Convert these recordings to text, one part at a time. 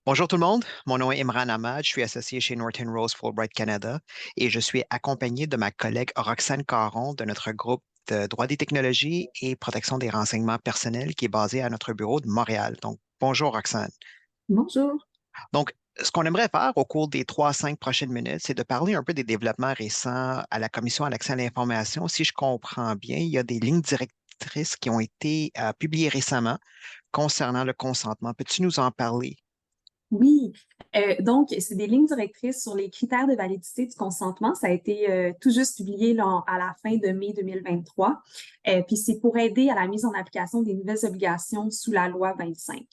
Bonjour tout le monde, mon nom est Imran Ahmad, je suis associé chez Norton Rose Fulbright Canada et je suis accompagné de ma collègue Roxane Caron de notre groupe de droit des technologies et protection des renseignements personnels qui est basé à notre bureau de Montréal. Donc, bonjour Roxane. Bonjour. Donc, ce qu'on aimerait faire au cours des 3 à 5 prochaines minutes, c'est de parler un peu des développements récents à la Commission à l'accès à l'information. Si je comprends bien, il y a des lignes directrices qui ont été publiées récemment concernant le consentement. Peux-tu nous en parler? Oui, donc c'est des lignes directrices sur les critères de validité du consentement. Ça a été tout juste publié là, à la fin de mai 2023. Puis c'est pour aider à la mise en application des nouvelles obligations sous la loi 25.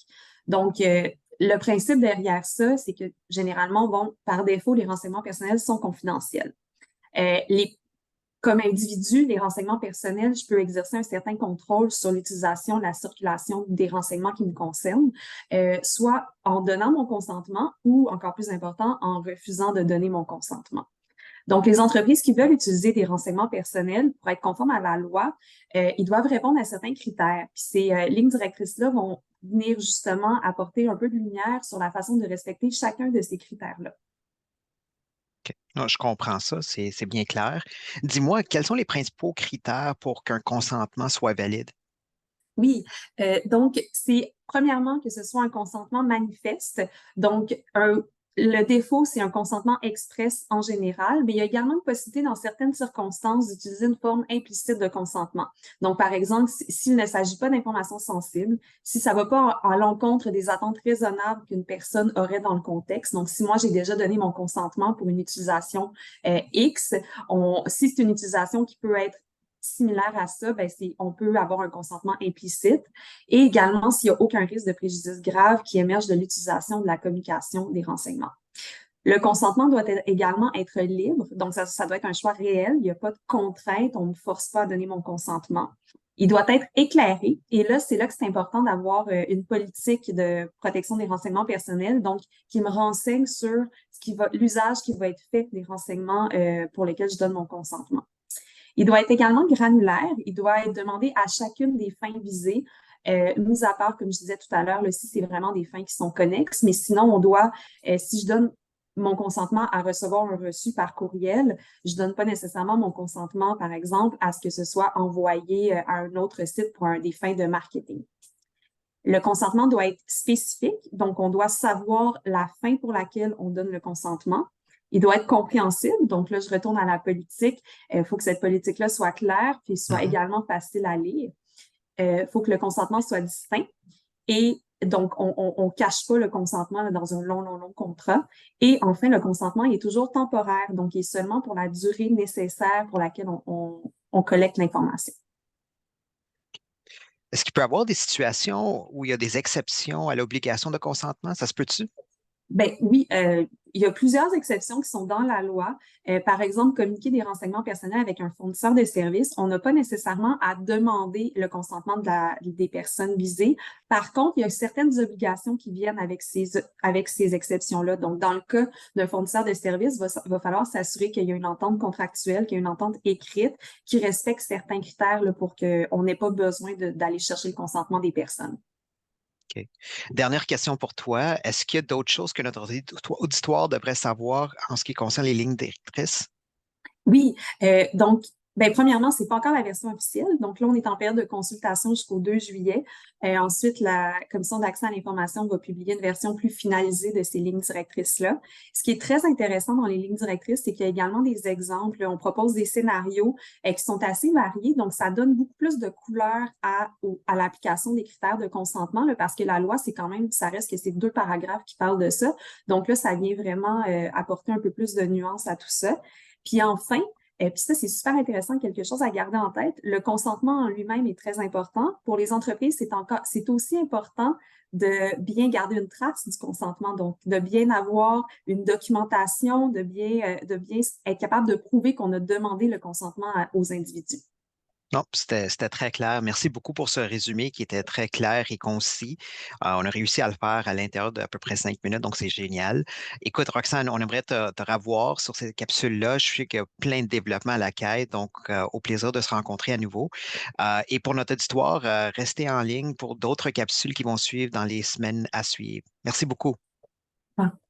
Donc, le principe derrière ça, c'est que généralement, bon, par défaut, les renseignements personnels sont confidentiels. Les Comme individu, les renseignements personnels, je peux exercer un certain contrôle sur l'utilisation, la circulation des renseignements qui me concernent, soit en donnant mon consentement ou, encore plus important, en refusant de donner mon consentement. Donc, les entreprises qui veulent utiliser des renseignements personnels pour être conformes à la loi, ils doivent répondre à certains critères. Puis ces lignes directrices-là vont venir justement apporter un peu de lumière sur la façon de respecter chacun de ces critères-là. OK. Non, je comprends ça, c'est bien clair. Dis-moi, quels sont les principaux critères pour qu'un consentement soit valide? Oui, donc c'est premièrement que ce soit un consentement manifeste. Donc, le défaut, c'est un consentement express en général, mais il y a également une possibilité dans certaines circonstances d'utiliser une forme implicite de consentement. Donc, par exemple, s'il ne s'agit pas d'informations sensibles, si ça ne va pas à l'encontre des attentes raisonnables qu'une personne aurait dans le contexte. Donc, si moi j'ai déjà donné mon consentement pour une utilisation X, si c'est une utilisation qui peut être similaire à ça, ben on peut avoir un consentement implicite et également s'il n'y a aucun risque de préjudice grave qui émerge de l'utilisation de la communication des renseignements. Le consentement doit également être libre, donc ça doit être un choix réel, il n'y a pas de contrainte, on ne me force pas à donner mon consentement. Il doit être éclairé et là, c'est là que c'est important d'avoir une politique de protection des renseignements personnels, donc qui me renseigne sur l'usage qui va être fait des renseignements pour lesquels je donne mon consentement. Il doit être également granulaire. Il doit être demandé à chacune des fins visées, mis à part, comme je disais tout à l'heure, là, si c'est vraiment des fins qui sont connexes. Mais sinon, si je donne mon consentement à recevoir un reçu par courriel, je donne pas nécessairement mon consentement, par exemple, à ce que ce soit envoyé à un autre site pour des fins de marketing. Le consentement doit être spécifique, donc on doit savoir la fin pour laquelle on donne le consentement. Il doit être compréhensible, donc là, je retourne à la politique. Il faut que cette politique-là soit claire, puis soit Mhm. également facile à lire. Il faut que le consentement soit distinct et donc on cache pas le consentement là, dans un long contrat. Et enfin, le consentement il est toujours temporaire, donc il est seulement pour la durée nécessaire pour laquelle on collecte l'information. Est-ce qu'il peut y avoir des situations où il y a des exceptions à l'obligation de consentement? Ça se peut-tu? Ben oui, il y a plusieurs exceptions qui sont dans la loi. Par exemple, communiquer des renseignements personnels avec un fournisseur de services, on n'a pas nécessairement à demander le consentement des personnes visées. Par contre, il y a certaines obligations qui viennent avec ces exceptions-là. Donc, dans le cas d'un fournisseur de services, va falloir s'assurer qu'il y a une entente contractuelle, qu'il y a une entente écrite qui respecte certains critères là, pour qu'on n'ait pas besoin d'aller chercher le consentement des personnes. OK. Dernière question pour toi. Est-ce qu'il y a d'autres choses que notre auditoire devrait savoir en ce qui concerne les lignes directrices? Oui, donc, ben, premièrement, c'est pas encore la version officielle. Donc là, on est en période de consultation jusqu'au 2 juillet. Ensuite, la Commission d'accès à l'information va publier une version plus finalisée de ces lignes directrices-là. Ce qui est très intéressant dans les lignes directrices, c'est qu'il y a également des exemples. On propose des scénarios qui sont assez variés. Donc, ça donne beaucoup plus de couleur à l'application des critères de consentement, là, parce que la loi, c'est quand même, ça reste que c'est 2 paragraphes qui parlent de ça. Donc là, ça vient vraiment apporter un peu plus de nuances à tout ça. Puis enfin, puis ça, c'est super intéressant, quelque chose à garder en tête. Le consentement en lui-même est très important. Pour les entreprises, c'est aussi important de bien garder une trace du consentement, donc de bien avoir une documentation, de bien être capable de prouver qu'on a demandé le consentement aux individus. Non, c'était très clair. Merci beaucoup pour ce résumé qui était très clair et concis. On a réussi à le faire à l'intérieur d'à peu près 5 minutes, donc c'est génial. Écoute, Roxane, on aimerait te revoir sur cette capsule-là. Je sais qu'il y a plein de développements à la quête, donc au plaisir de se rencontrer à nouveau. Et pour notre auditoire, restez en ligne pour d'autres capsules qui vont suivre dans les semaines à suivre. Merci beaucoup. Bon.